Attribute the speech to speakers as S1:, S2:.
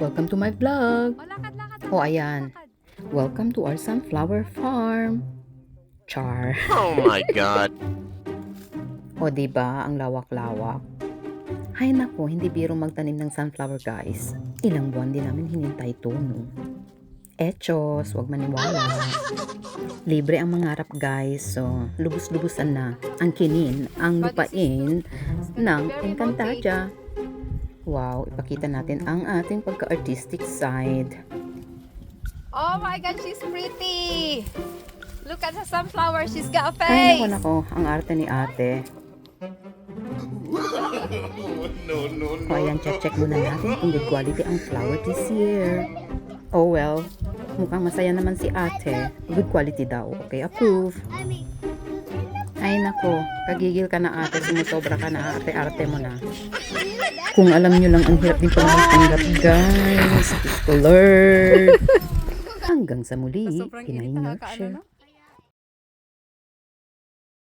S1: Welcome to my vlog.
S2: O, lakad.
S1: Oh, ayan. Welcome to our sunflower farm. Char.
S3: Oh my God.
S1: O, diba? Ang lawak-lawak. Hay nako, hindi biro magtanim ng sunflower, guys. Ilang buwan din namin hinintay ito, no? Echos, wag maniwala. Libre ang mangarap, guys. So, lubos-lubusan na ang kinin, ang lupain ng Encantadia. Wow, ipakita natin ang ating pagka-artistic side.
S2: Oh my God, she's pretty. Look at the sunflower. She's got a
S1: Ay,
S2: face.
S1: nako, ang arte ni ate. O, ayan, check muna natin kung good quality ang flower this year. Oh well, mukhang masaya naman si ate. Good quality daw. Okay, approve. Ay nako, kagigil ka na ate, sumusobra ka na, arte-arte mo na. Kung alam nyo lang, ang hirap din pala magpanggap, guys. Diyos ko, Lord. Hanggang sa muli,
S2: Sobrang init
S1: Pinay
S2: nakakaano,
S1: Nurture.
S2: no?